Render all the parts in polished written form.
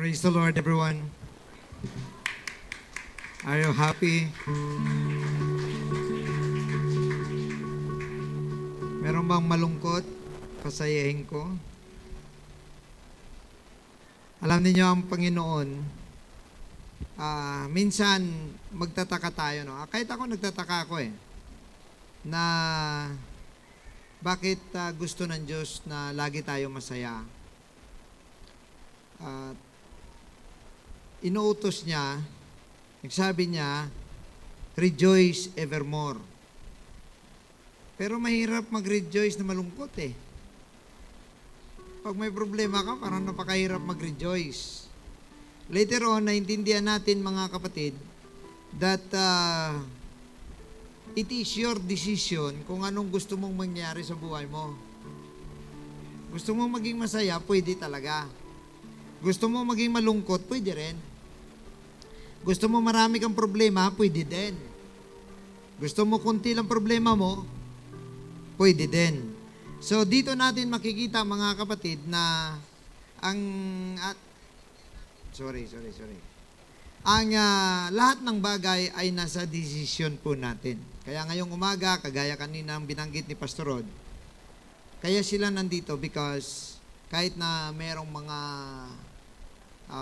Praise the Lord, everyone. Are you happy? Meron bang malungkot? Pasayahin ko. Alam niyo ang Panginoon, minsan magtataka tayo, no? Kahit ako nagtataka ako na bakit gusto ng Diyos na lagi tayo masaya. At inuutos niya, nagsabi niya, rejoice evermore. Pero mahirap mag-rejoice na malungkot Pag may problema ka, parang napakahirap mag-rejoice. Later on, naintindihan natin mga kapatid, that it is your decision kung anong gusto mong mangyari sa buhay mo. Gusto mong maging masaya, pwede talaga. Gusto mo maging malungkot, pwede rin. Gusto mo marami kang problema, pwede din. Gusto mo kunti lang problema mo, pwede din. So dito natin makikita mga kapatid na ang lahat ng bagay ay nasa desisyon po natin. Kaya ngayong umaga, kagaya kanina ang binanggit ni Pastor Rod, kaya sila nandito because kahit na merong mga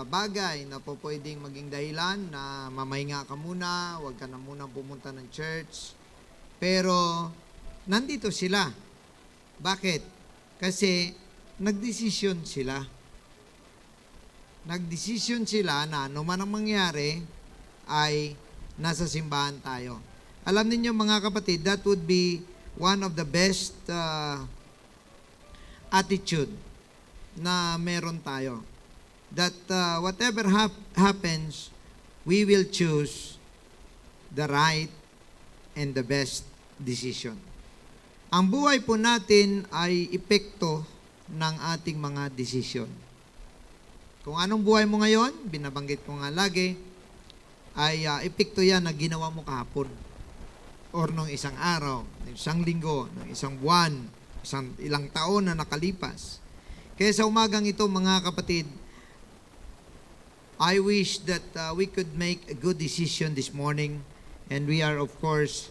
bagay na po pwedeng maging dahilan na mamahinga ka muna, huwag ka na muna pumunta ng church. Pero, nandito sila. Bakit? Kasi, nagdesisyon sila. Nagdesisyon sila na ano man ang mangyari, ay nasa simbahan tayo. Alam niyo mga kapatid, that would be one of the best attitude na meron tayo. That whatever happens, we will choose the right and the best decision. Ang buhay po natin ay epekto ng ating mga desisyon. Kung anong buhay mo ngayon, binabanggit ko nga lagi, ay epekto yan na ginawa mo kahapon. Or nung isang araw, nung isang linggo, nung isang buwan, ilang taon na nakalipas. Kaya sa umagang ito mga kapatid, I wish that we could make a good decision this morning, and we are of course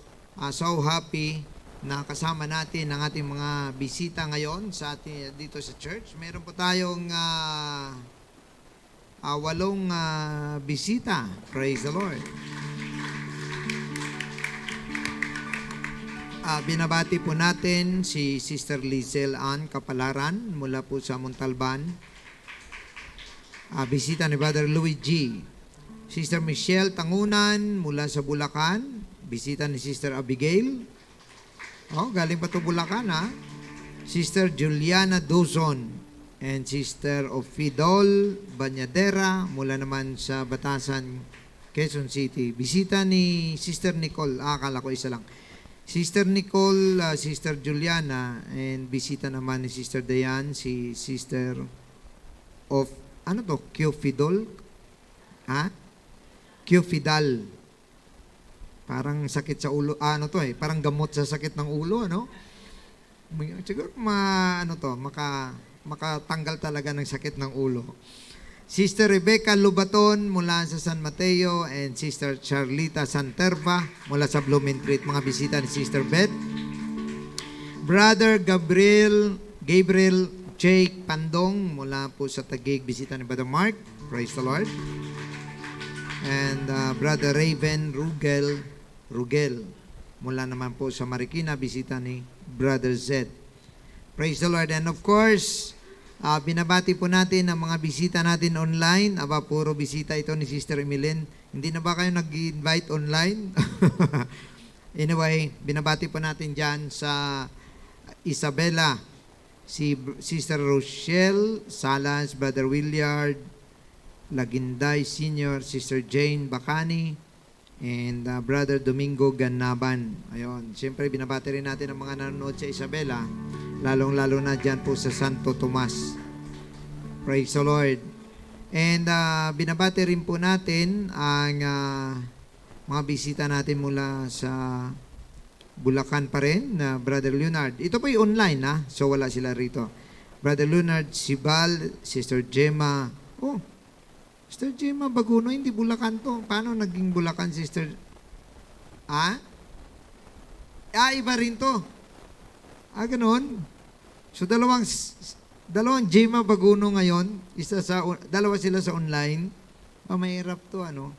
so happy na kasama natin ang ating mga bisita ngayon sa ating dito sa church. Meron po tayong 8 bisita. Praise the Lord. Binabati po natin si Sister Lizelle Ann Kapalaran mula po sa Montalban. Bisita ni Brother Louis G. Sister Michelle Tangunan mula sa Bulacan. Bisita ni Sister Abigail. Galing pa to Bulacan Sister Juliana Duzon and Sister Ofidol Banyadera mula naman sa Batasan, Quezon City. Bisita ni Sister Nicole. Akala ko isa lang. Sister Nicole, Sister Juliana, and bisita naman ni Sister Dayan, si Sister of Kyofidol? Kyofidal. Parang sakit sa ulo. Parang gamot sa sakit ng ulo, Siguro makatanggal talaga ng sakit ng ulo. Sister Rebecca Lubaton mula sa San Mateo and Sister Charlita Santerva mula sa Blumentritt. Mga bisita ni Sister Beth. Brother Gabriel Jake Pandong mula po sa Taguig, bisita ni Brother Mark. Praise the Lord. And Brother Raven Rugel mula naman po sa Marikina, bisita ni Brother Zed. Praise the Lord. And of course, binabati po natin ang mga bisita natin online. Puro bisita ito ni Sister Emilyn. Hindi na ba kayo nag-invite online? Anyway, binabati po natin dyan sa Isabela, si Sister Rochelle Salas, Brother Williard Laginday Sr., Sister Jane Bacani, and Brother Domingo Ganaban. Ayun, siyempre binabati rin natin ang mga nanonood sa Isabela, lalong-lalo na dyan po sa Santo Tomas. Praise the Lord. And binabati rin po natin ang mga bisita natin mula sa Bulacan pa rin, Brother Leonard. Ito po yung online, so wala sila rito. Brother Leonard Sibal, Sister Gemma. Sister Gemma Baguno, hindi Bulacan to. Paano naging Bulacan, Sister? Ah? Iba rin to. Ganun. So, dalawang Gemma Baguno ngayon. Dalawa sila sa online. Mahirap to, ano?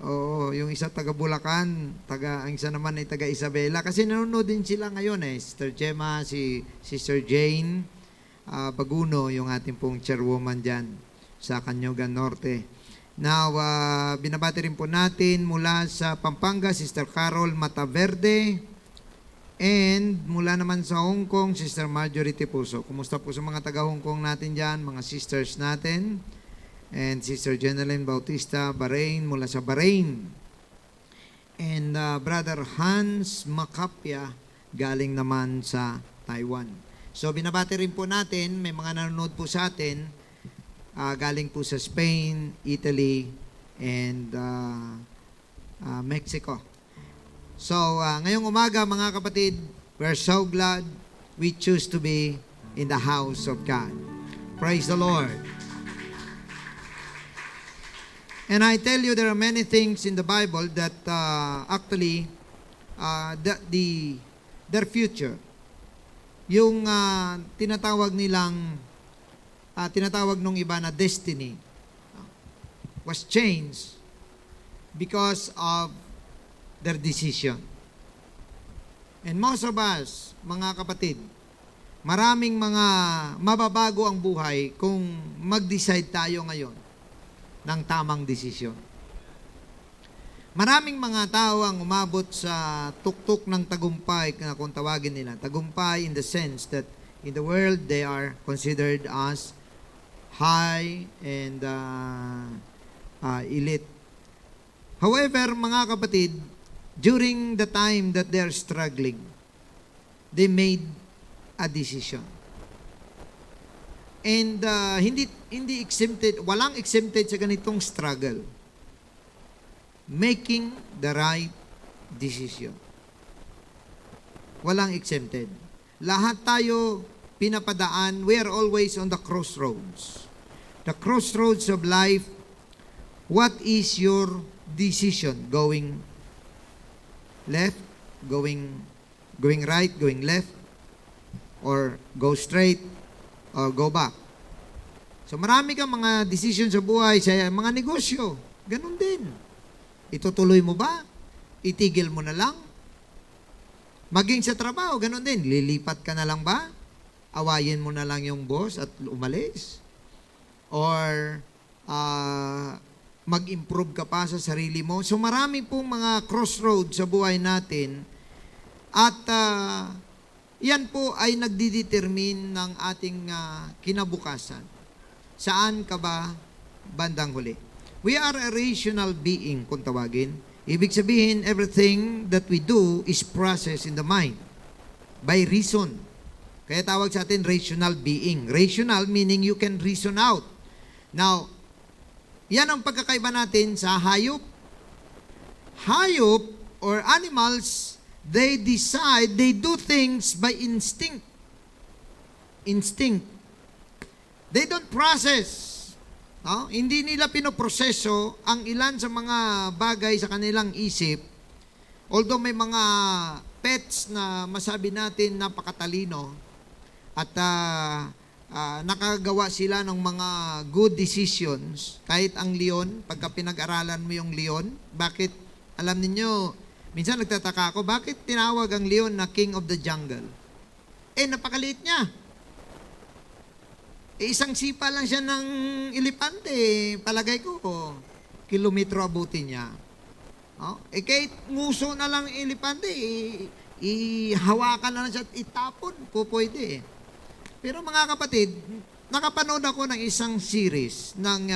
Oo, yung isa taga Bulacan, ang isa naman ay taga Isabela. Kasi nanonood din sila ngayon Sister Gemma, si Sister Jane Baguno, yung ating pong chairwoman dyan sa Canyogan Norte. Now, binabati rin po natin mula sa Pampanga, Sister Carol Mataverde. And mula naman sa Hong Kong, Sister Marjorie Tipuso. Kumusta po sa mga taga Hong Kong natin dyan, mga sisters natin? And Sister Jeneline Bautista, Bahrain, mula sa Bahrain. And Brother Hans Macapia, galing naman sa Taiwan. So binabati rin po natin, may mga nanonood po sa atin, galing po sa Spain, Italy, and Mexico. So ngayong umaga mga kapatid, we're so glad we choose to be in the house of God. Praise the Lord. And I tell you, there are many things in the Bible that actually, their future, yung tinatawag nung iba na destiny, was changed because of their decision. And most of us, mga kapatid, maraming mga mababago ang buhay kung mag-decide tayo ngayon ng tamang desisyon. Maraming mga tao ang umabot sa tuktok ng tagumpay na kung tawagin nila. Tagumpay in the sense that in the world they are considered as high and elite. However, mga kapatid, during the time that they are struggling, they made a decision. And hindi exempted, walang exempted sa ganitong struggle. Making the right decision. Walang exempted. Lahat tayo pinapadaan, we are always on the crossroads. The crossroads of life. What is your decision? Going left, going right, going left, or go straight, or go back. So marami kang mga decision sa buhay, sa mga negosyo. Ganun din. Itutuloy mo ba? Itigil mo na lang? Maging sa trabaho, ganun din. Lilipat ka na lang ba? Awayin mo na lang yung boss at umalis? Or mag-improve ka pa sa sarili mo? So marami pong mga crossroads sa buhay natin. At yan po ay nagdidetermine ng ating kinabukasan. Saan ka ba bandang huli? We are a rational being, kung tawagin. Ibig sabihin, everything that we do is processed in the mind by reason. Kaya tawag sa atin rational being. Rational meaning you can reason out. Now, yan ang pagkakaiba natin sa hayop. Hayop or animals, they decide, they do things by instinct. Instinct. They don't process. No? Hindi nila pinoproseso ang ilan sa mga bagay sa kanilang isip. Although may mga pets na masabi natin napakatalino at nakagawa sila ng mga good decisions. Kahit ang leon, pagka pinag-aralan mo yung leon, bakit, alam niyo, minsan nagtataka ako, bakit tinawag ang leon na king of the jungle? Napakaliit niya. Isang sipa lang siya ng elepante. Palagay ko, kilometro abutin niya. Kahit nguso na lang elepante, ihawakan na lang siya at itapon, pwede. Pero mga kapatid, nakapanood ako ng isang series ng,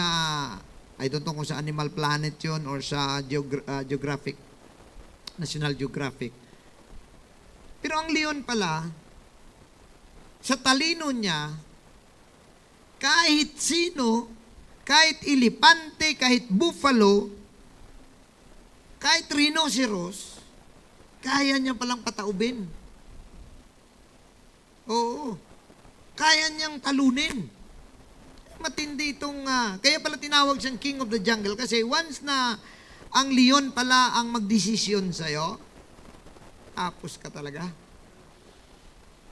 I don't know kung sa Animal Planet yun or sa Geographic, National Geographic. Pero ang leon pala, sa talino niya, kahit sino, kahit elepante, kahit buffalo, kahit rhinoceros, kaya niya palang pataubin. Oo. Kaya niyang talunin. matindi itong, kaya pala tinawag siyang King of the Jungle kasi once na ang leon pala ang magdesisyon sa'yo, tapos ka talaga.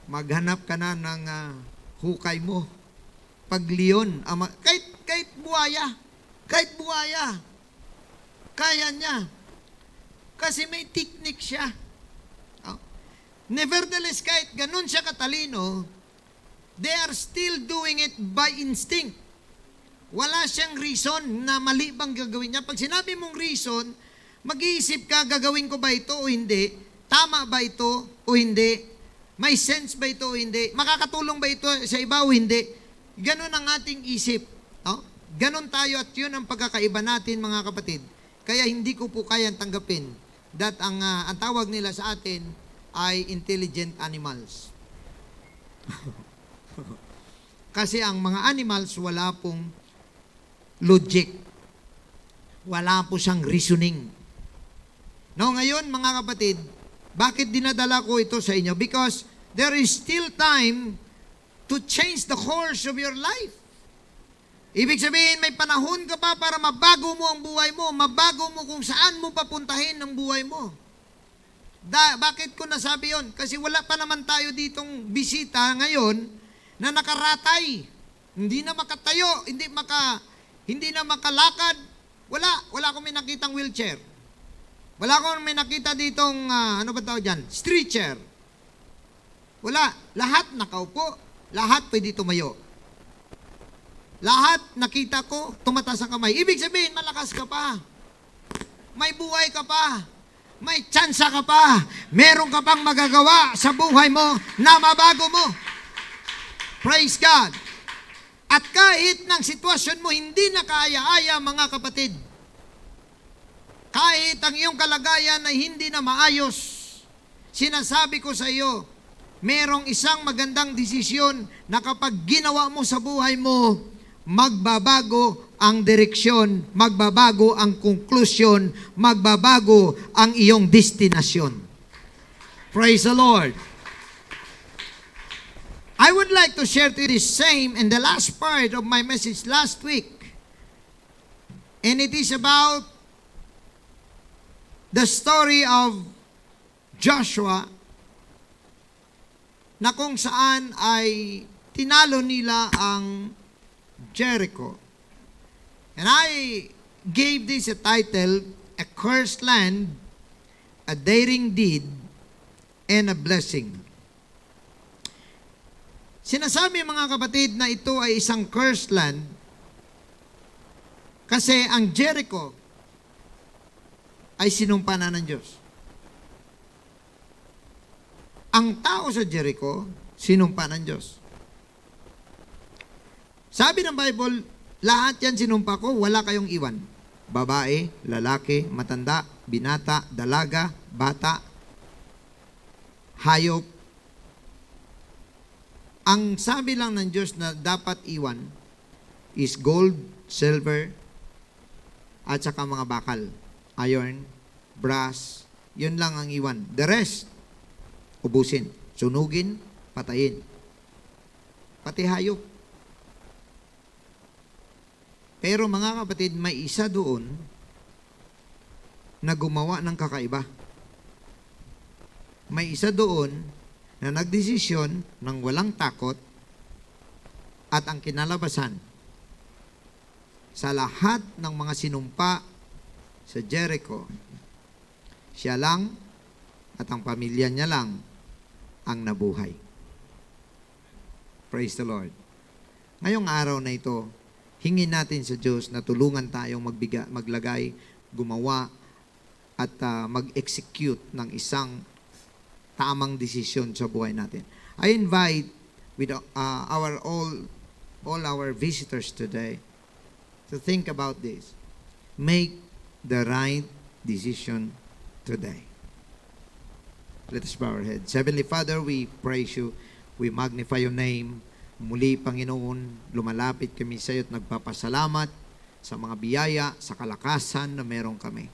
Maghanap ka na ng hukay mo. Pag leon, kahit buhaya, kaya niya. Kasi may technique siya. Nevertheless, kahit ganun siya katalino, they are still doing it by instinct. Wala siyang reason na mali bang gagawin niya. Pag sinabi mong reason, mag-iisip ka, gagawin ko ba ito o hindi? Tama ba ito o hindi? May sense ba ito o hindi? Makakatulong ba ito sa iba o hindi? Ganon ang ating isip. No? Ganon tayo at yun ang pagkakaiba natin, mga kapatid. Kaya hindi ko po kayang tanggapin that ang tawag nila sa atin ay intelligent animals. Kasi ang mga animals wala pong logic. Wala po siyang reasoning. No, ngayon mga kapatid, bakit dinadala ko ito sa inyo? Because there is still time to change the course of your life. Ibig sabihin, may panahon ka pa para mabago mo ang buhay mo, mabago mo kung saan mo papuntahin ang buhay mo. Bakit ko nasabi yon? Kasi wala pa naman tayo ditong bisita ngayon na nakaratay. Hindi na makatayo, hindi na makalakad. Wala akong may nakitang wheelchair. Wala akong may nakita ditong, ano ba tawag dyan? Street chair. Wala. Lahat nakaupo. Lahat pwede tumayo. Lahat nakita ko, tumataas ang kamay. Ibig sabihin, malakas ka pa. May buhay ka pa. May tsansa ka pa. Meron ka pang magagawa sa buhay mo na mabago mo. Praise God. At kahit ng sitwasyon mo hindi na kaaya-aya, mga kapatid, kahit ang iyong kalagayan ay hindi na maayos, sinasabi ko sa iyo, merong isang magandang desisyon na kapag ginawa mo sa buhay mo, magbabago ang direksyon, magbabago ang konklusyon, magbabago ang iyong destinasyon. Praise the Lord. I would like to share to you this same in the last part of my message last week. And it is about the story of Joshua na kung saan ay tinalo nila ang Jericho. And I gave this a title, A Cursed Land, A Daring Deed, and a Blessing. Sinasabi mga kapatid na ito ay isang cursed land kasi ang Jericho ay sinumpa na ng Diyos. Ang tao sa Jericho, sinumpa ng Diyos. Sabi ng Bible, lahat yan sinumpa ko, wala kayong iwan. Babae, lalaki, matanda, binata, dalaga, bata, hayop. Ang sabi lang ng Diyos na dapat iwan is gold, silver, at saka mga bakal. Iron, brass, yun lang ang iwan. The rest, ubusin, sunugin, patayin. Pati hayop. Pero mga kapatid, may isa doon na gumawa ng kakaiba. May isa doon na nagdesisyon ng walang takot at ang kinalabasan sa lahat ng mga sinumpa sa Jericho, siya lang at ang pamilya niya lang ang nabuhay. Praise the Lord. Ngayong araw na ito, hingin natin sa Diyos na tulungan tayong maglagay, gumawa, at mag-execute ng isang tamang desisyon sa buhay natin. I invite with all our visitors today to think about this. Make the right decision today. Let us bow our heads. Heavenly Father, we praise you. We magnify your name. Muli, Panginoon, lumalapit kami sa iyo at nagpapasalamat sa mga biyaya, sa kalakasan na meron kami.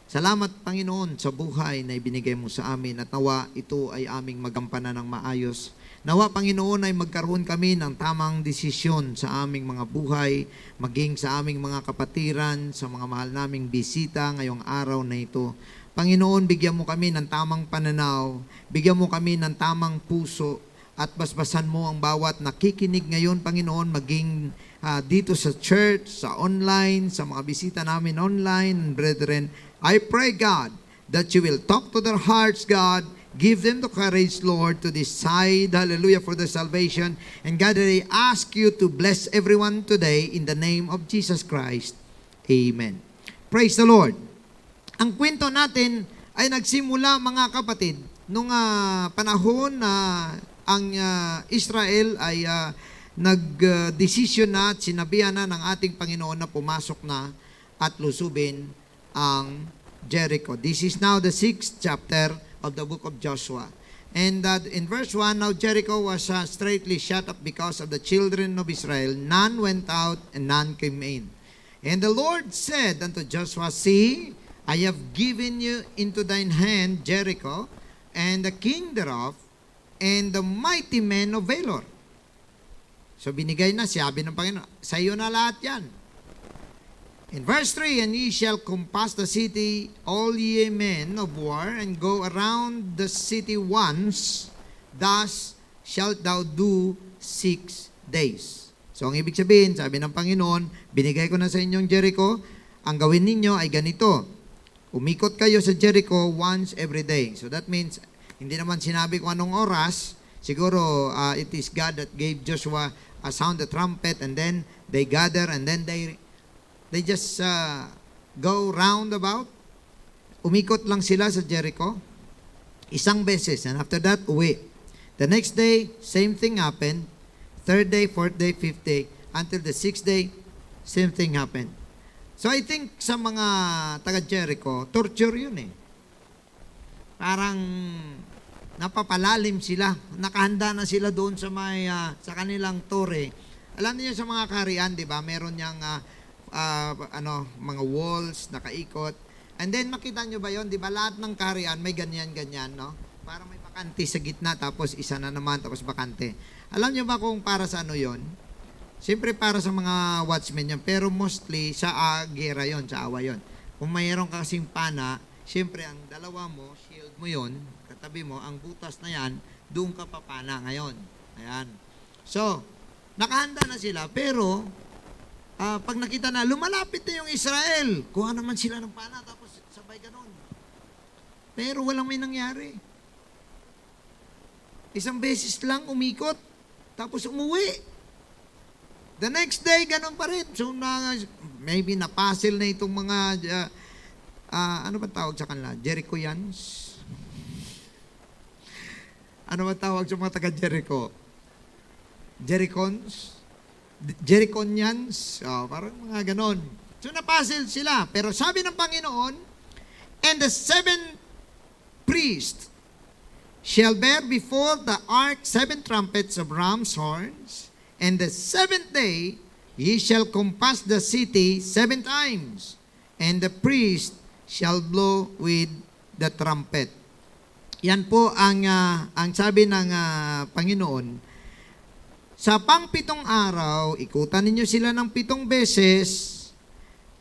Salamat, Panginoon, sa buhay na ibinigay mo sa amin at nawa ito ay aming magampanan ng maayos. Nawa, Panginoon, ay magkaroon kami ng tamang desisyon sa aming mga buhay, maging sa aming mga kapatiran, sa mga mahal naming bisita ngayong araw na ito. Panginoon, bigyan mo kami ng tamang pananaw, bigyan mo kami ng tamang puso, at basbasan mo ang bawat nakikinig ngayon, Panginoon, maging dito sa church, sa online, sa mga bisita namin online, brethren. I pray, God, that you will talk to their hearts, God. Give them the courage, Lord, to decide, hallelujah, for their salvation. And God, I ask you to bless everyone today in the name of Jesus Christ. Amen. Praise the Lord. Ang kwento natin ay nagsimula, mga kapatid, nung panahon na ang Israel ay nag-desisyon na at sinabihan na ng ating Panginoon na pumasok na at lusubin ang Jericho. This is now the 6th chapter of the book of Joshua. And in verse 1, now Jericho was straightly shut up because of the children of Israel. None went out and none came in. And the Lord said unto Joshua, See, I have given you into thine hand Jericho, and the king thereof, and the mighty men of Valor. So binigay na, sabi ng Panginoon, sa iyo na lahat yan. In verse 3, and ye shall compass the city, all ye men of war, and go around the city once, thus shalt thou do 6 days. So ang ibig sabihin, sabi ng Panginoon, binigay ko na sa inyong Jericho, ang gawin ninyo ay ganito, umikot kayo sa Jericho once every day. So that means, hindi naman sinabi ko anong oras, siguro it is God that gave Joshua a sound the trumpet, and then they gather, and then they just go round about. Umikot lang sila sa Jericho isang beses, and after that, uwi. The next day, same thing happened. Third day, fourth day, fifth day, until the 6th day, same thing happened. So I think sa mga taga-Jericho, torture yun eh. Parang napapalalim sila. Nakahanda na sila doon sa may sa kanilang tore. Alam niyo sa mga kaharian, 'di ba? Meron yang mga walls nakaikot. And then makita niyo ba 'yon, 'di ba? Lahat ng kaharian may ganyan-ganyan, no? Para may bakante sa gitna, tapos isa na naman, tapos bakante. Alam niyo ba kung para sa ano 'yon? Siyempre para sa mga watchmen 'yon, pero mostly sa gera 'yon, sa awa 'yon. Kung mayroon kasing pana, siyempre ang dalawa mo, shield mo 'yon, katabi mo, ang butas na yan, doon ka papana ngayon. Ayan. So, nakahanda na sila, pero pag nakita na, lumalapit na yung Israel, kuha naman sila ng pana, tapos sabay ganon. Pero walang may nangyari. Isang beses lang umikot, tapos umuwi. The next day, ganon pa rin. So, maybe napasil na itong mga, ano ba tawag sa kanila? Jerichoians? Ano ba tawag sa mga taga-Jericho? Jerichonians? Parang mga ganon. So napasil sila. Pero sabi ng Panginoon, and the 7 priests shall bear before the ark 7 trumpets of ram's horns, and the 7th day ye shall compass the city 7 times, and the priest shall blow with the trumpet. Yan po ang sabi ng Panginoon. Sa pang-7 araw, ikutan ninyo sila ng 7 beses,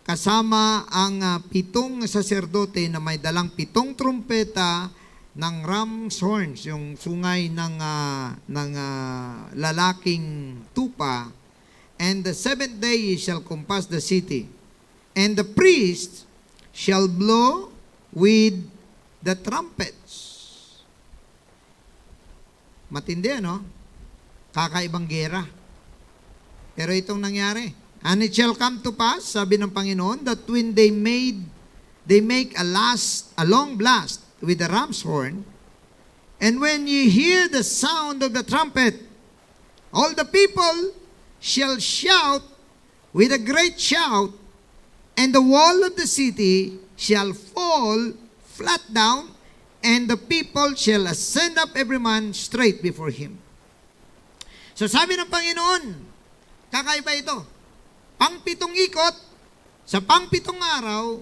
kasama ang 7 saserdote na may dalang 7 trumpeta ng ram's horns, yung sungay ng lalaking tupa. And the 7th day ye shall compass the city. And the priest shall blow with the trumpets. Matindi, no? Kakaibang gera. Pero itong nangyari. And it shall come to pass, sabi ng Panginoon, that when they make a long blast with the ram's horn, and when ye hear the sound of the trumpet, all the people shall shout with a great shout, and the wall of the city shall fall flat down, and the people shall ascend up every man straight before him. So sabi ng Panginoon, kakaiba ito. Pang-7 ikot, sa pang-7 araw,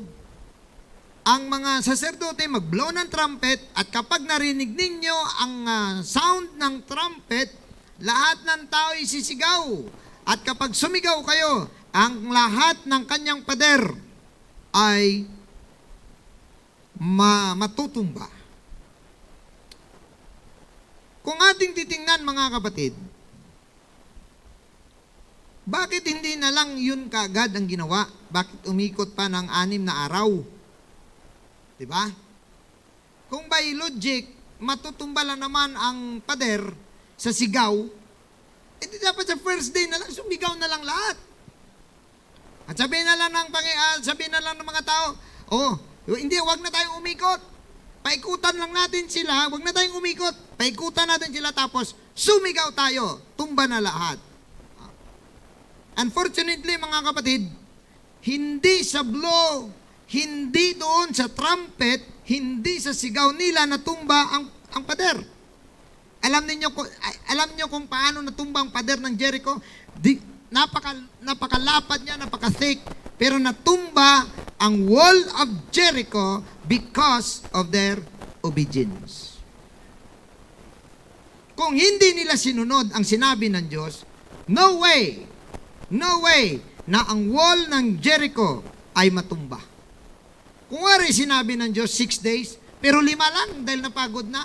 ang mga saserdote mag-blow ng trumpet at kapag narinig ninyo ang sound ng trumpet, lahat ng tao isisigaw. At kapag sumigaw kayo, ang lahat ng kanyang pader ay matutumba. Kung ating titingnan mga kapatid, bakit hindi na lang yun kaagad ang ginawa? Bakit umikot pa ng 6 na araw? Diba? Kung by logic, matutumba lang naman ang pader sa sigaw, hindi dapat sa first day na lang, sumigaw na lang lahat. At sabihin na lang ng mga tao, hindi, wag na tayong umikot. Paikutan lang natin sila, wag na tayong umikot. Paikutan natin sila tapos sumigaw tayo, tumba na lahat. Unfortunately, mga kapatid, hindi sa blow, hindi doon sa trumpet, hindi sa sigaw nila natumba ang pader. Alam niyo kung paano natumba ang pader ng Jericho? Napakalapad niya, napaka-thick, pero natumba ang wall of Jericho because of their obedience. Kung hindi nila sinunod ang sinabi ng Diyos, no way na ang wall ng Jericho ay matumba. Kung wari sinabi ng Diyos 6 days, pero 5 lang dahil napagod na.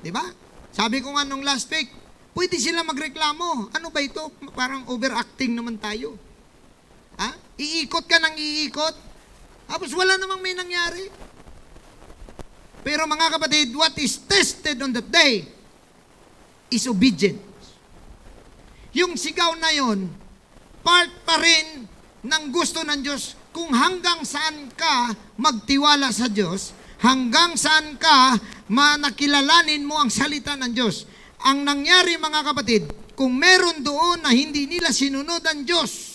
Diba? Sabi ko nga nung last week, pwede sila magreklamo. Ano ba ito? Parang overacting naman tayo. Iikot ka ng iikot, tapos wala namang may nangyari. Pero mga kapatid, what is tested on that day is obedience. Yung sigaw na yon, part pa rin ng gusto ng Diyos kung hanggang saan ka magtiwala sa Diyos, hanggang saan ka manakilalanin mo ang salita ng Diyos. Ang nangyari mga kapatid, kung meron doon na hindi nila sinunod ang Diyos,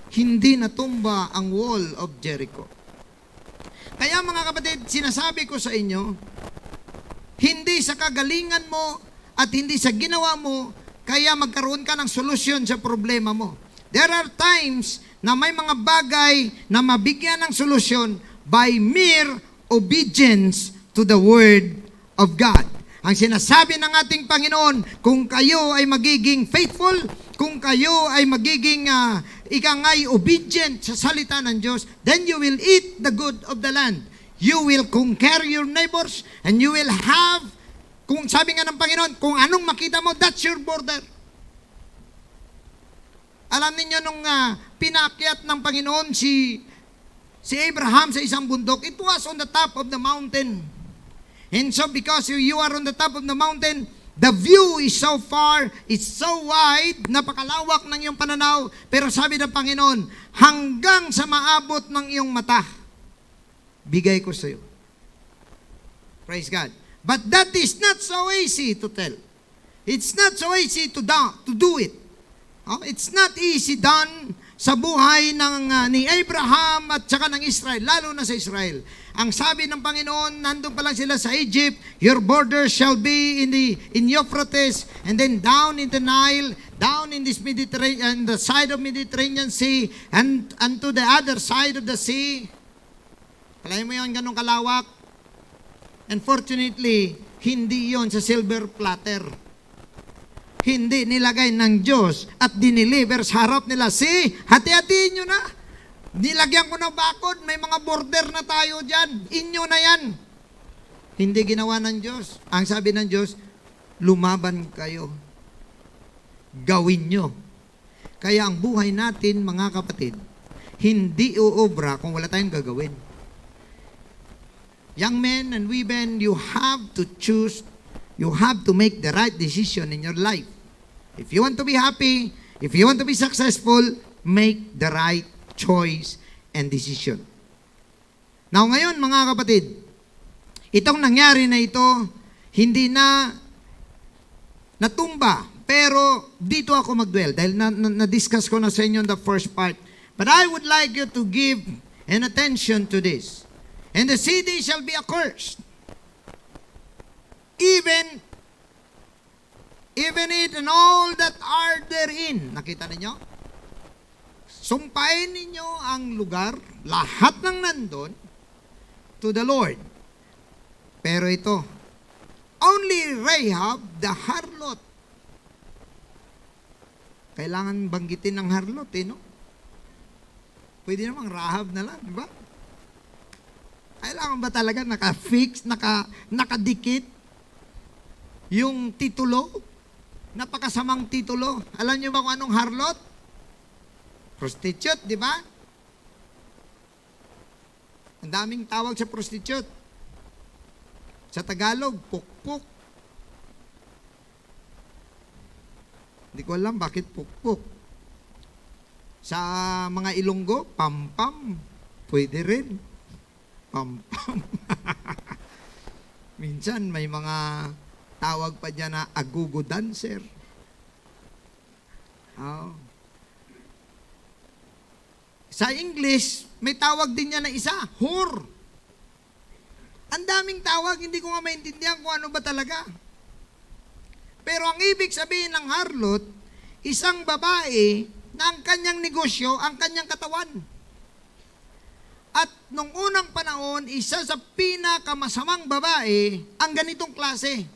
hindi natumba ang wall of Jericho. Kaya mga kapatid, sinasabi ko sa inyo, hindi sa kagalingan mo at hindi sa ginawa mo, kaya magkaroon ka ng solusyon sa problema mo. There are times na may mga bagay na mabigyan ng solusyon by mere obedience to the Word of God. Ang sinasabi ng ating Panginoon, kung kayo ay magiging faithful, kung kayo ay magiging ikangay obedient sa salita ng Diyos, then you will eat the good of the land. You will conquer your neighbors, and you will have, kung sabi nga ng Panginoon, kung anong makita mo, that's your border. Alam niyo nung pinakyat ng Panginoon si Abraham sa isang bundok, it was on the top of the mountain. And so because you are on the top of the mountain, the view is so far, it's so wide, napakalawak ng iyong pananaw, pero sabi ng Panginoon, hanggang sa maabot ng iyong mata, bigay ko sa iyo. Praise God. But that is not so easy to tell. It's not so easy to do it. It's not easy done sa buhay ni Abraham at saka ng Israel, lalo na sa Israel. Ang sabi ng Panginoon, nandun pa lang sila sa Egypt, your border shall be in Euphrates, and then down in the Nile, down in this Mediterranean, the side of Mediterranean Sea, and to the other side of the sea. Kalahin mo yun, ganun kalawak. Unfortunately, hindi yon sa silver platter. Hindi nilagay ng Diyos at diniliver sa harap nila. Hati-hatiin nyo na. Nilagyan ko ng bakod, may mga border na tayo dyan. Inyo na yan. Hindi ginawa ng Diyos. Ang sabi ng Diyos, lumaban kayo. Gawin nyo. Kaya ang buhay natin, mga kapatid, hindi uobra kung wala tayong gagawin. Young men and women, you have to choose. You have to make the right decision in your life. If you want to be happy, if you want to be successful, make the right choice and decision. Now ngayon mga kapatid, itong nangyari na ito, hindi na natumba, pero dito ako mag-dwell dahil na-discuss ko na sa inyo the first part. But I would like you to give an attention to this. And the city shall be accursed. Even it and all that are therein. Nakita ninyo? sumpain ninyo ang lugar, lahat ng nandun, to the Lord. Pero ito, only Rahab, the harlot. Kailangan banggitin ng harlot, no? Pwede namang Rahab na lang, di ba? Kailangan ba talaga naka-fix, nakadikit yung titulo? Napakasamang titulo. Alam niyo ba kung anong harlot? Prostitute, di ba? Ang daming tawag sa prostitute. Sa Tagalog, pukpuk. Hindi ko alam bakit pukpuk. Sa mga Ilonggo, pampam. Pwede rin. Pampam. Minsan may mga tawag pa dyan na agugo dancer. Oh. Sa English, may tawag din niya na isa, whore. Ang daming tawag, hindi ko nga maintindihan kung ano ba talaga. Pero ang ibig sabihin ng harlot, isang babae na ang kanyang negosyo, ang kanyang katawan. At nung unang panahon, isa sa pinakamasamang babae, ang ganitong klase.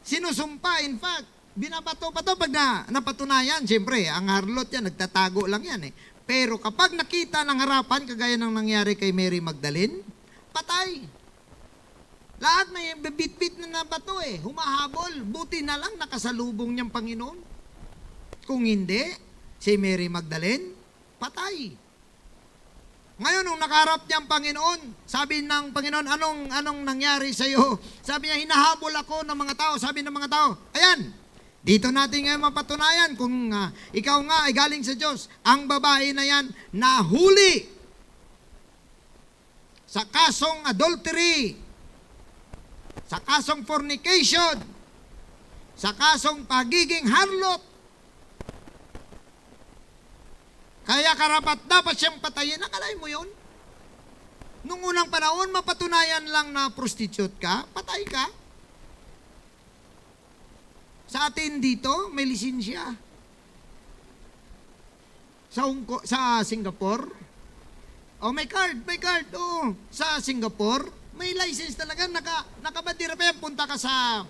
Sinusumpa, in fact, binabato pa to pag napatunayan. Siyempre, ang harlot yan, nagtatago lang yan eh. Pero kapag nakita ng harapan, kagaya ng nangyari kay Mary Magdalene, patay. Lahat may bit-bit na bato eh, humahabol. Buti na lang nakasalubong niyang Panginoon. Kung hindi, si Mary Magdalene, patay. Ngayon, nung nakaharap niya ang Panginoon, sabi ng Panginoon, anong nangyari sa iyo? Sabi niya, hinahabol ako ng mga tao. Sabi ng mga tao, ayan, dito natin ngayon mapatunayan kung ikaw nga ay galing sa Diyos. Ang babae na yan, nahuli sa kasong adultery, sa kasong fornication, sa kasong pagiging harlot. Kaya karapat dapat siyang patayin. Nakalay mo yun? Nung unang panahon, mapatunayan lang na prostitute ka, patay ka. Sa atin dito, may lisensya. Sa Singapore, may card. Sa Singapore, may license talaga, nakabandira pa yan. Punta ka sa,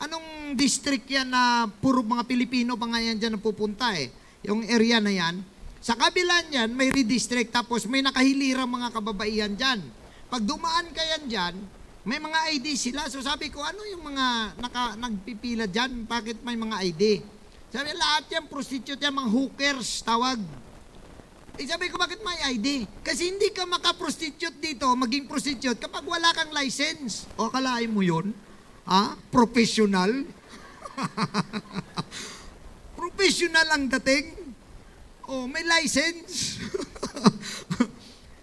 anong district yan na puro mga Pilipino pa nga yan dyan na pupunta eh. Yung area na yan. Sa kabila niyan, may redistrict, tapos may nakahilirang mga kababaihan dyan. Pag dumaan ka yan dyan, may mga ID sila. So sabi ko, ano yung mga nagpipila dyan? Bakit may mga ID? Sabi, lahat yan, prostitute yan, mga hookers, tawag. Sabi ko, bakit may ID? Kasi hindi ka makaprostitute dito, maging prostitute, kapag wala kang license. O, akalain mo yun? Professional? Professional ang dating? May license.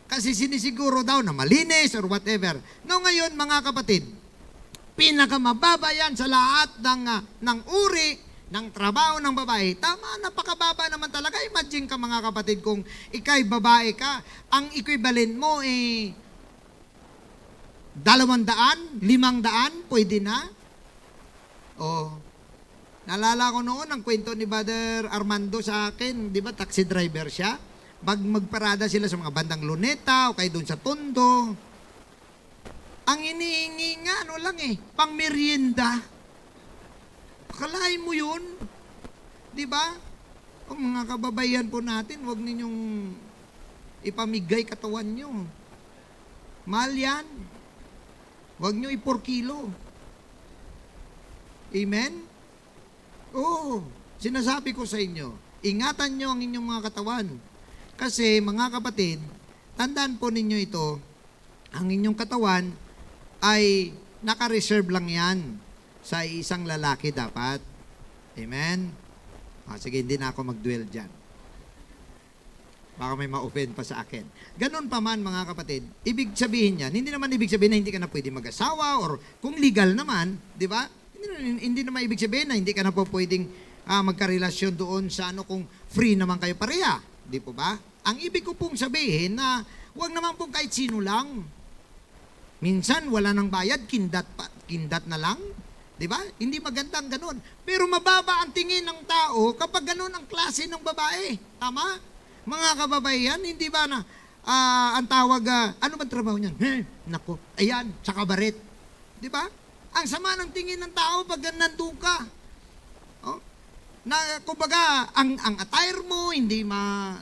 Kasi sinisiguro daw na malinis or whatever. No, ngayon, mga kapatid, pinakamababa yan sa lahat ng uri ng trabaho ng babae. Tama, napakababa naman talaga. Imagine ka, mga kapatid, kung ikay babae ka, ang equivalent mo 200, 500, pwede na. Naalala ko noon ang kwento ni Brother Armando sa akin, di ba, taxi driver siya. Magparada sila sa mga bandang Luneta o kaya doon sa Tondo. Ang inihingi nga, pang merienda. Akalain mo yun? Di ba? Mga kababayan po natin, huwag ninyong ipamigay katawan nyo. Mahal yan. Huwag nyo ipor kilo. Amen? Sinasabi ko sa inyo, ingatan nyo ang inyong mga katawan. Kasi mga kapatid, tandaan po ninyo ito, ang inyong katawan ay naka-reserve lang yan sa isang lalaki dapat. Amen? Sige, hindi na ako mag-dwell dyan. Baka may ma-offend pa sa akin. Ganun pa man, mga kapatid, ibig sabihin yan, hindi naman ibig sabihin na hindi ka na pwede mag-asawa or kung legal naman, di ba? Hindi naman ibig sabihin na hindi ka na po pwedeng magkarelasyon doon sa kung free naman kayo pareha. Di po ba? Ang ibig ko pong sabihin na huwag naman pong kahit sino lang. Minsan wala nang bayad, kindat na lang. Di ba? Hindi magandang ganun. Pero mababa ang tingin ng tao kapag ganun ang klase ng babae. Tama? Mga kababaihan, hindi ba na ang tawag, ano ba trabaho niyan? Nako, ayan, sa kabaret. Di ba? Ang sama ng tingin ng tao pag nandun ka. Oh? Na, kumbaga, ang attire mo, hindi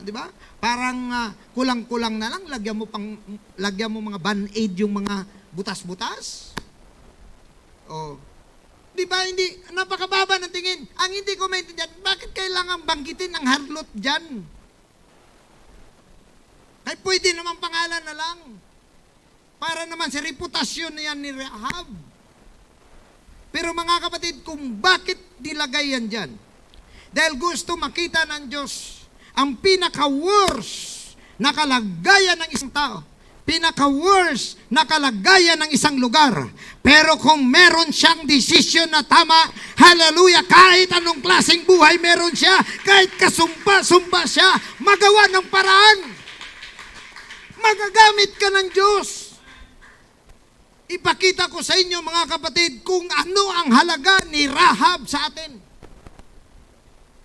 di ba? Parang kulang-kulang na lang, lagyan mo mga band-aid yung mga butas-butas. Oh. Di ba, hindi, napakababa ng tingin. Ang hindi ko maintindihan, bakit kailangan banggitin ang harlot dyan? Ay, pwede naman pangalan na lang. Para naman sa reputasyon na yan ni Rahab. Pero mga kapatid, kung bakit nilagay yan dyan? Dahil gusto makita ng Diyos ang pinaka-worst na kalagayan ng isang tao. Pinaka-worst na kalagayan ng isang lugar. Pero kung meron siyang desisyon na tama, hallelujah, kahit anong klaseng buhay meron siya, kahit kasumpa-sumpa siya, magawa ng paraan. Magagamit ka ng Diyos. Ipakita ko sa inyo mga kapatid kung ano ang halaga ni Rahab sa atin.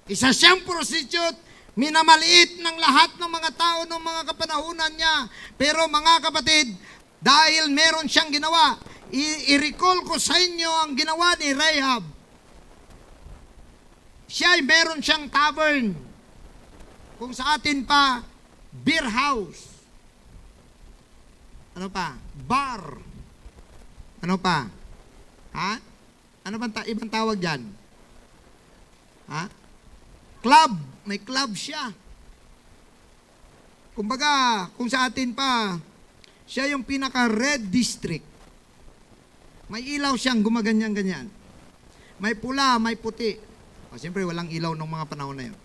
Isa siyang prostitute, minamaliit ng lahat ng mga tao ng mga kapanahunan niya. Pero mga kapatid, dahil meron siyang ginawa, i-recall ko sa inyo ang ginawa ni Rahab. Siya ay meron siyang tavern. Kung sa atin pa, beer house. Ano pa? Bar. Ano pa? Ha? Ano ba ibang tawag dyan? Ha? Club. May club siya. Kumbaga, kung sa atin pa, siya yung pinaka-red district. May ilaw siyang gumaganyan-ganyan. May pula, may puti. Siyempre, walang ilaw ng mga panahon na yun.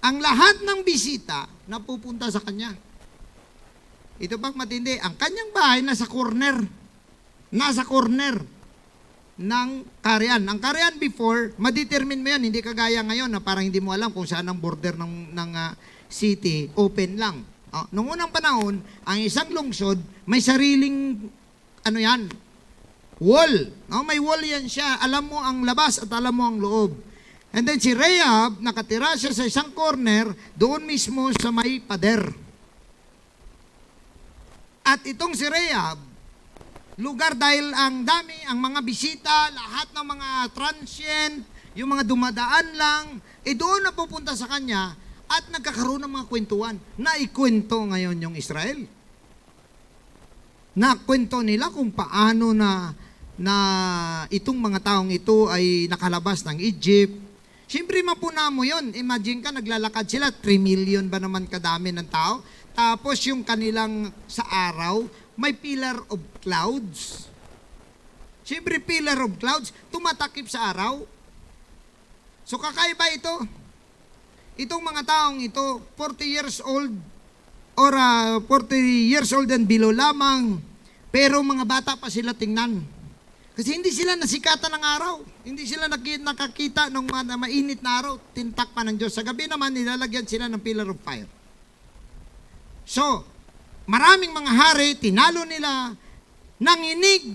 Ang lahat ng bisita napupunta sa kanya. Ito pang matindi, ang kanyang bahay nasa corner. Nasa corner ng Carian. Ang Carian before, ma-determine mo yan, hindi kagaya ngayon na parang hindi mo alam kung saan ang border ng city, open lang. Noong unang panahon, ang isang lungsod, may sariling, wall. May wall yan siya. Alam mo ang labas at alam mo ang loob. And then si Rahab, nakatira siya sa isang corner, doon mismo sa may pader. At itong si Rahab, lugar dahil ang dami, ang mga bisita, lahat ng mga transient, yung mga dumadaan lang, doon na pupunta sa kanya at nagkakaroon ng mga kwentuhan. Naikwento ngayon yung Israel. Nakwento nila kung paano na itong mga taong ito ay nakalabas ng Egypt. Siyempre mapuna mo yun. Imagine ka, naglalakad sila, 3 million ba naman kadami ng tao? Tapos yung kanilang sa araw, may pillar of clouds. Siyempre, pillar of clouds, tumatakip sa araw. So, kakaiba ito. Itong mga taong ito, 40 years old, or 40 years old and below lamang, pero mga bata pa sila tingnan. Kasi hindi sila nasikatan ng araw. Hindi sila nakakita ng mainit na araw. Tintak pa ng Diyos. Sa gabi naman, nilalagyan sila ng pillar of fire. So, maraming mga hari, tinalo nila, nanginig,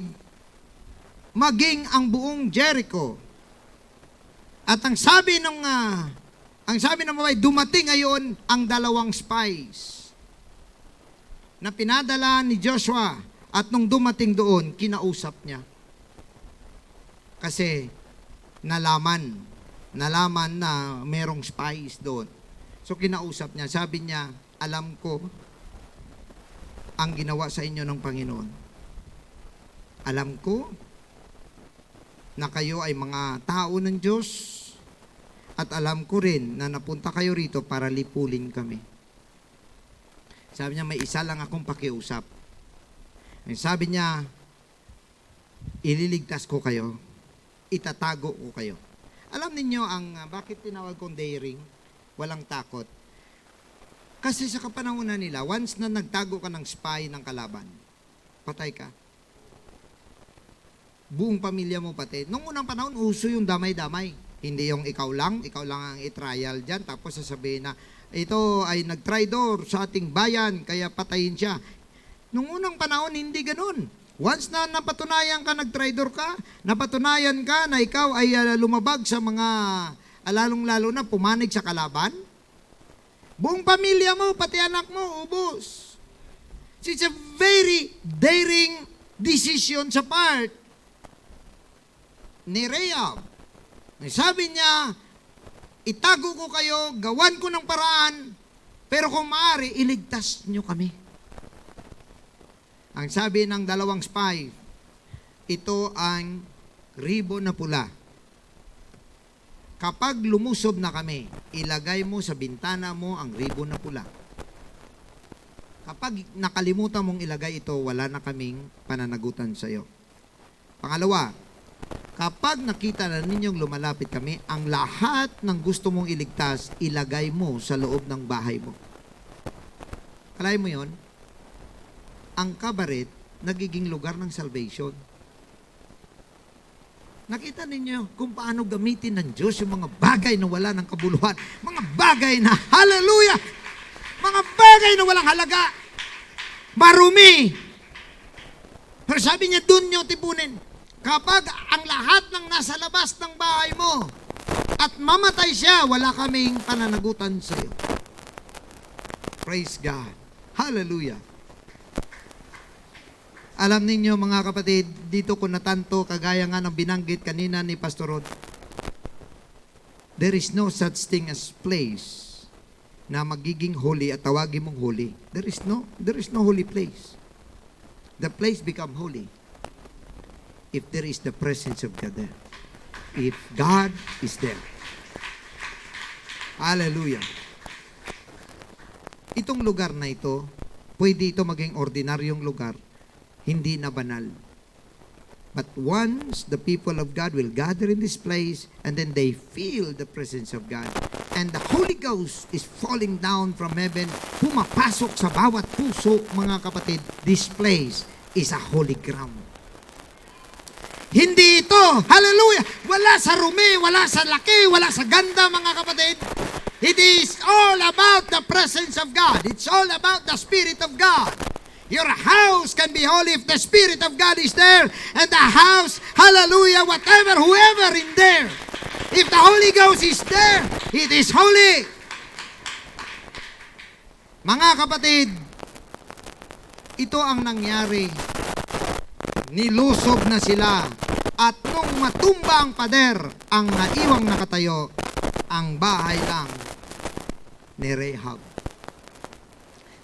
maging ang buong Jericho. At ang sabi ng babae, dumating ngayon ang 2 spies na pinadala ni Joshua at nung dumating doon, kinausap niya. Kasi nalaman na merong spies doon. So kinausap niya, sabi niya, alam ko ang ginawa sa inyo ng Panginoon. Alam ko na kayo ay mga tao ng Diyos at alam ko rin na napunta kayo rito para lipulin kami. Sabi niya, may isa lang akong pakiusap. Sabi niya, ililigtas ko kayo, itatago ko kayo. Alam ninyo bakit tinawag kong daring? Walang takot. Kasi sa kapanahunan nila, once na nagtago ka ng spy ng kalaban, patay ka. Buong pamilya mo pati. Nung unang panahon, uso yung damay-damay. Hindi yung ikaw lang ang i-trial dyan, tapos sasabihin na, ito ay nag-tridor sa ating bayan, kaya patayin siya. Nung unang panahon, hindi ganun. Once na napatunayan ka, nag-traidor ka, napatunayan ka na ikaw ay lumabag sa mga, lalong-lalo na pumanig sa kalaban, buong pamilya mo, pati anak mo, ubos. It's a very daring decision sa part ni Rahab. Sabi niya, itago ko kayo, gawan ko ng paraan, pero kung maaari, iligtas nyo kami. Ang sabi ng dalawang spy, ito ang ribo na pula. Kapag lumusob na kami, ilagay mo sa bintana mo ang ribo na pula. Kapag nakalimutan mong ilagay ito, wala na kaming pananagutan sa iyo. Pangalawa, kapag nakita na ninyong lumalapit kami, ang lahat ng gusto mong iligtas, ilagay mo sa loob ng bahay mo. Kalay mo yon? Ang kabaret, nagiging lugar ng salvation. Nakita ninyo kung paano gamitin ng Diyos yung mga bagay na wala ng kabuluhan. Mga bagay na, hallelujah! Mga bagay na walang halaga. Marumi. Pero sabi niya, dun nyo tipunin. Kapag ang lahat ng nasa labas ng bahay mo at mamatay siya, wala kaming pananagutan sa iyo. Praise God. Hallelujah. Alam ninyo mga kapatid, dito ko natanto, kagaya nga ng binanggit kanina ni Pastor Rod, there is no such thing as place na magiging holy at tawagin mong holy. There is no holy place. The place become holy if there is the presence of God there. If God is there. Hallelujah. Itong lugar na ito, pwede ito maging ordinaryong lugar, hindi na banal. But once the people of God will gather in this place and then they feel the presence of God and the Holy Ghost is falling down from heaven, pumapasok sa bawat puso, mga kapatid, this place is a holy ground. Hindi ito, hallelujah, wala sa rumi, wala sa laki, wala sa ganda, mga kapatid. It is all about the presence of God. It's all about the Spirit of God. Your house can be holy if the Spirit of God is there. And the house, hallelujah, whatever, whoever in there. If the Holy Ghost is there, it is holy. Mga kapatid, ito ang nangyari. Nilusob na sila. At nung matumba ang pader, ang naiwang nakatayo, ang bahay lang ni Rahab.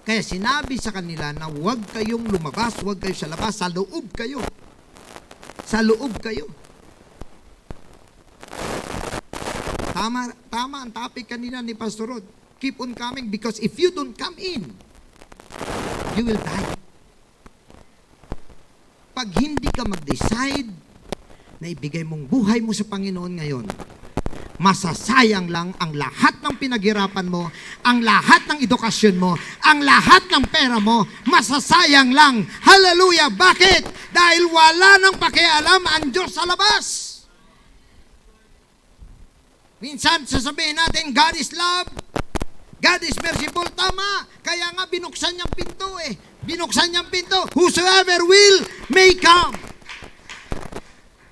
Kaya sinabi sa kanila na huwag kayong lumabas, huwag kayo sa labas, sa loob kayo. Sa loob kayo. Tama ang topic kanina ni Pastor Rod. Keep on coming because if you don't come in, you will die. Pag hindi ka mag-decide na ibigay mong buhay mo sa Panginoon ngayon, masasayang lang ang lahat ng pinaghirapan mo, ang lahat ng edukasyon mo, ang lahat ng pera mo, masasayang lang. Hallelujah! Bakit? Dahil wala nang pakialam ang Diyos sa labas. Minsan sasabihin natin, God is love, God is merciful. Tama, kaya nga binuksan niyang pinto eh. Binuksan niyang pinto. Whosoever will, may come.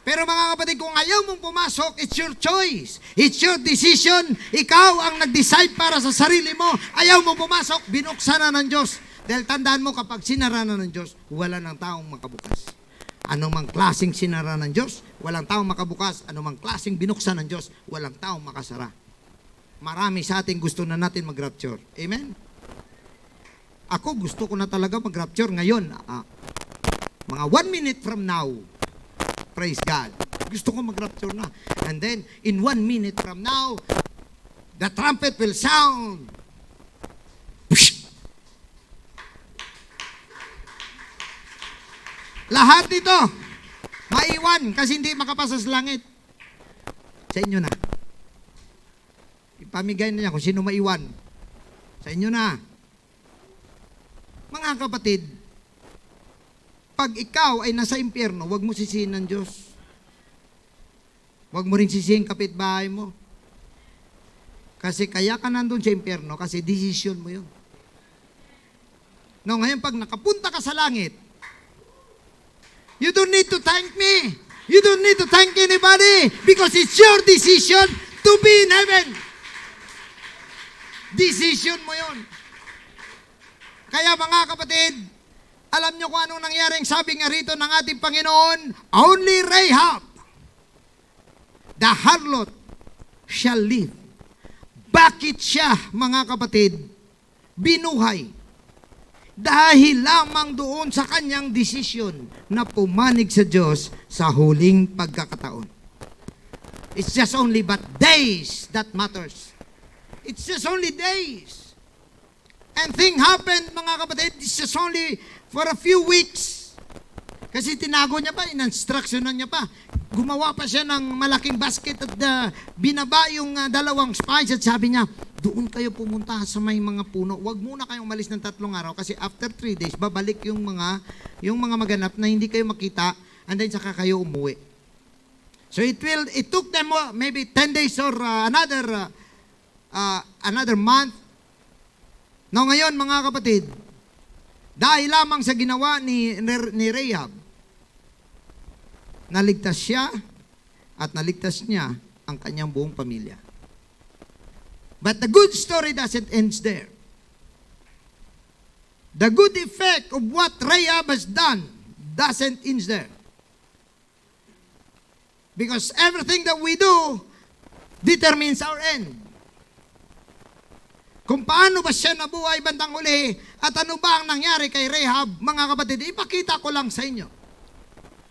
Pero mga kapatid, kung ayaw mong pumasok, it's your choice. It's your decision. Ikaw ang nag-decide para sa sarili mo. Ayaw mong pumasok, binuksan na ng Diyos. Dahil tandaan mo, kapag sinara na ng Diyos, wala ng taong makabukas. Anumang klaseng sinara ng Diyos, walang taong makabukas. Anumang klaseng binuksan ng Diyos, walang taong makasara. Marami sa ating gusto na natin mag-rapture. Amen? Ako gusto ko na talaga mag-rapture ngayon. Mga 1 minute from now, praise God. Gusto ko mag-rapture na. And then, in 1 minute from now, the trumpet will sound. Lahat ito, maiwan kasi hindi makapasa sa langit. Sa inyo na. Ipamigay na niya kung sino maiwan. Sa inyo na. Mga kapatid, pag ikaw ay nasa impyerno, huwag mo sisihin ng Diyos. Huwag mo rin sisihin kapitbahay mo. Kasi kaya ka nandun sa impyerno kasi decision mo yun. No, ngayon pag nakapunta ka sa langit, You don't need to thank me. You don't need to thank anybody because it's your decision to be in heaven. Decision mo yun. Kaya mga kapatid, alam nyo kung anong nangyaring sabi nga rito ng ating Panginoon, only Rahab, the harlot, shall live. Bakit siya, mga kapatid, binuhay? Dahil lamang doon sa kanyang desisyon na pumanig sa Diyos sa huling pagkakataon. It's just only but days that matters. It's just only days. And thing happened, mga kapatid, it's just only for a few weeks. Kasi tinago niya pa, in-instructionan niya pa. Gumawa pa siya ng malaking basket at binaba yung dalawang spies at sabi niya, doon kayo pumunta sa may mga puno. Huwag muna kayong umalis ng 3 araw kasi after 3 days, babalik yung mga maganap na hindi kayo makita and then saka kayo umuwi. So it took them maybe 10 days or another month. Now ngayon mga kapatid, dahil lamang sa ginawa ni Rahab, naligtas siya at naligtas niya ang kanyang buong pamilya. But the good story doesn't end there. The good effect of what Rahab has done doesn't end there. Because everything that we do determines our end. Kung paano ba siya nabuhay bandang huli at ano ba ang nangyari kay Rahab, mga kapatid, ipakita ko lang sa inyo.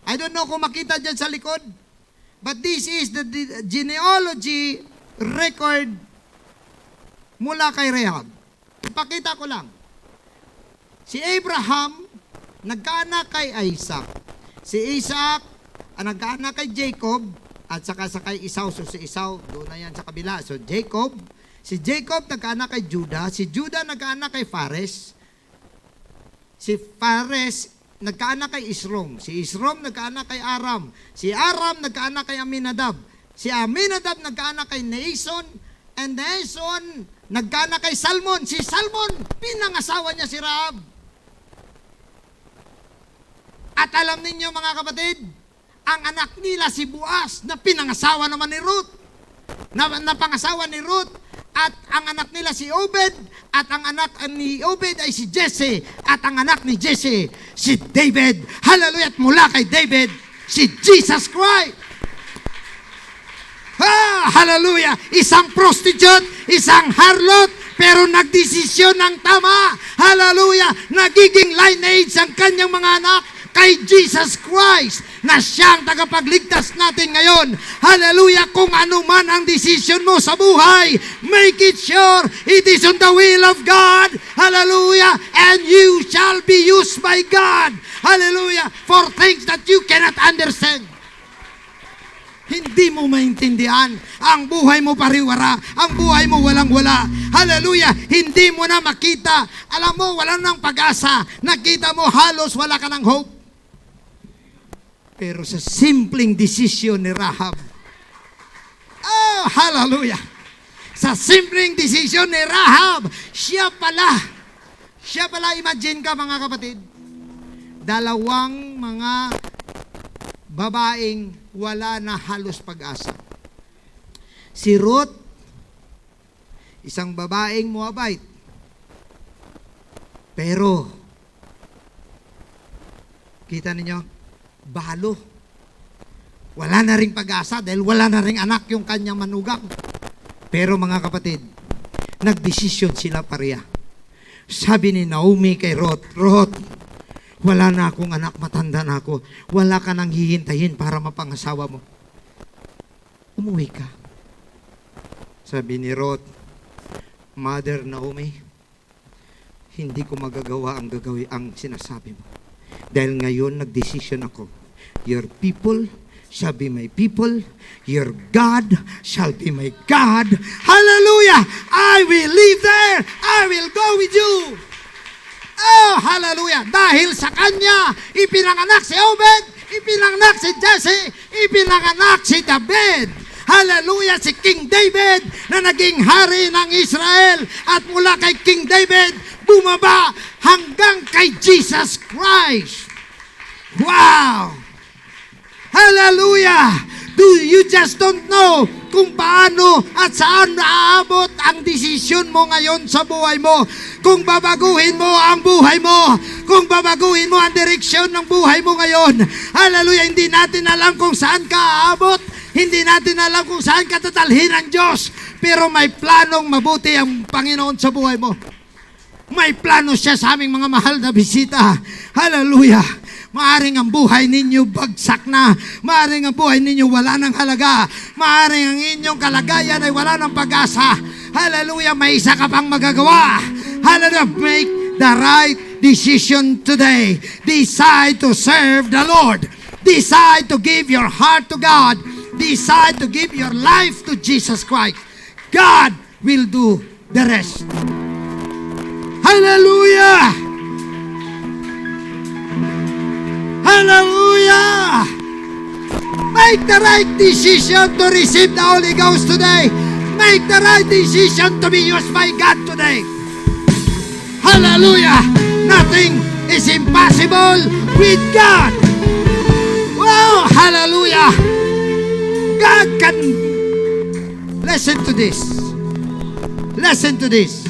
I don't know kung makita dyan sa likod, but this is the genealogy record mula kay Rahab. Ipakita ko lang. Si Abraham, nagkaanak kay Isaac. Si Isaac, nagkaanak kay Jacob, at saka kay Esau. So si Esau, doon na yan sa kabila. So Jacob, si Jacob nagkaanak kay Judah. Si Judah nagkaanak kay Fares. Si Fares nagkaanak kay Isrom. Si Isrom nagkaanak kay Aram. Si Aram nagkaanak kay Aminadab. Si Aminadab nagkaanak kay Nason. And Nason nagkaanak kay Salmon. Si Salmon, pinangasawa niya si Rahab. At alam ninyo mga kapatid, ang anak nila si Boaz na pinangasawa naman ni Ruth. Napangasawa ni Ruth. At ang anak nila si Obed, at ang anak ni Obed ay si Jesse, at ang anak ni Jesse, si David. Hallelujah! At mula kay David, si Jesus Christ. Hallelujah! Isang prostitute, isang harlot, pero nagdesisyon ng tama. Hallelujah! Nagiging lineage ang kanyang mga anak kay Jesus Christ na siyang tagapagligtas natin ngayon. Hallelujah! Kung ano man ang decision mo sa buhay, make it sure it is on the will of God. Hallelujah! And you shall be used by God. Hallelujah! For things that you cannot understand. Hindi mo maintindihan. Ang buhay mo pariwara. Ang buhay mo walang-wala. Hallelujah! Hindi mo na makita. Alam mo, wala nang pag-asa. Nakita mo halos wala ka ng hope. Pero sa simpleng desisyon ni Rahab, hallelujah! Sa simpleng desisyon ni Rahab, siya pala, imagine ka mga kapatid, dalawang mga babaeng wala na halos pag-asa. Si Ruth, isang babaeng Moabite. Pero, kita ninyo, balo. Wala na ring pag-asa dahil wala na ring anak yung kanyang manugang. Pero mga kapatid, nagdesisyon sila pareha. Sabi ni Naomi kay Ruth, wala na akong anak, matanda na ako. Wala ka nang hihintayin para mapangasawa mo. Umuwi ka. Sabi ni Ruth, Mother Naomi, hindi ko magagawa ang sinasabi mo. Dahil ngayon, nagdesisyon ako. Your people shall be my people. Your God shall be my God. Hallelujah! I will live there. I will go with you. Oh, hallelujah! Dahil sa kanya, ipinanganak si Obed, ipinanganak si Jesse, ipinanganak si David. Hallelujah! Si King David na naging hari ng Israel. At mula kay King David, bumaba hanggang kay Jesus Christ. Wow! Hallelujah! You just don't know kung paano at saan naaabot ang desisyon mo ngayon sa buhay mo. Kung babaguhin mo ang buhay mo, kung babaguhin mo ang direksyon ng buhay mo ngayon. Hallelujah! Hindi natin alam kung saan ka aabot. Hindi natin alam kung saan ka tatalhin ng Diyos. Pero may planong mabuti ang Panginoon sa buhay mo. May plano siya sa aming mga mahal na bisita. Hallelujah! Maaring ang buhay ninyo bagsak na. Maaring ang buhay ninyo wala ng halaga. Maaring ang inyong kalagayan ay wala ng pag-asa. Hallelujah! May isa ka pang magagawa. Hallelujah! Make the right decision today. Decide to serve the Lord. Decide to give your heart to God. Decide to give your life to Jesus Christ. God will do the rest. Hallelujah! Hallelujah! Make the right decision to receive the Holy Ghost today. Make the right decision to be used by God today. Hallelujah! Nothing is impossible with God. Wow! Hallelujah! God can... Listen to this. Listen to this.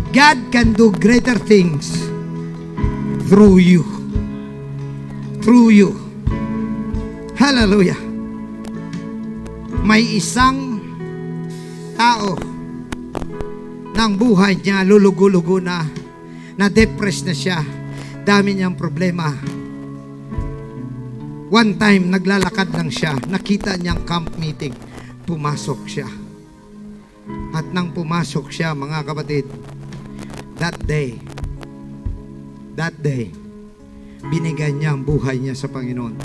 God can do greater things through you. Through you. Hallelujah. May isang tao ng buhay niya lulugo-lugo na depressed na siya. Dami niyang problema. One time, naglalakad lang siya. Nakita niyang camp meeting. Pumasok siya. At nang pumasok siya, mga kapatid, that day, binigay niya ang buhay niya sa Panginoon.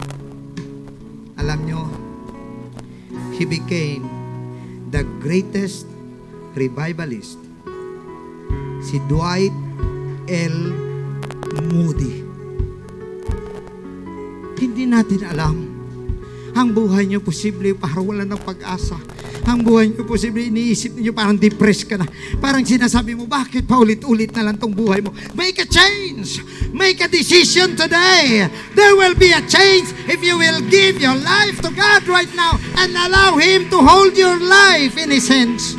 Alam nyo, he became the greatest revivalist. Si Dwight L. Moody. Hindi natin alam. Ang buhay niyo posible parang wala ng pag-asa. Ang buhay niyo posible iniisip niyo parang depressed ka na. Parang sinasabi mo, bakit paulit-ulit na lang tong buhay mo? Make a change. Make a decision today. There will be a change if you will give your life to God right now and allow Him to hold your life in His hands.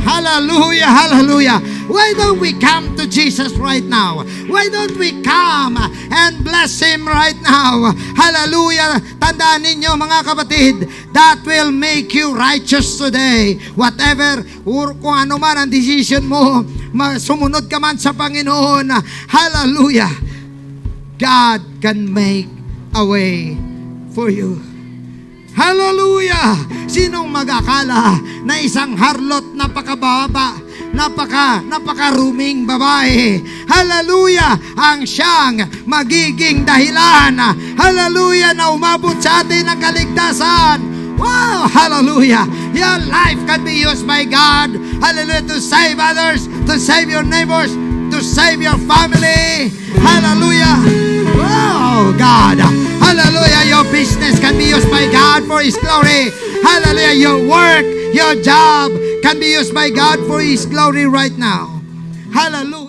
Hallelujah, hallelujah. Why don't we come to Jesus right now? Why don't we come and bless Him right now? Hallelujah. Tandaan ninyo mga kapatid, that will make you righteous today. Whatever, or kung ano man ang decision mo, sumunod ka man sa Panginoon. Hallelujah. God can make a way for you. Hallelujah! Sinong mag-akala na isang harlot napakababa, napakaruming babae, hallelujah, ang siyang magiging dahilan, hallelujah, na umabot sa atin ang kaligtasan. Wow! Hallelujah! Your life can be used by God, hallelujah, to save others, to save your neighbors, to save your family. Hallelujah! Oh, God! Hallelujah! Your business can be used by God for His glory. Hallelujah! Your work, your job can be used by God for His glory right now. Hallelujah!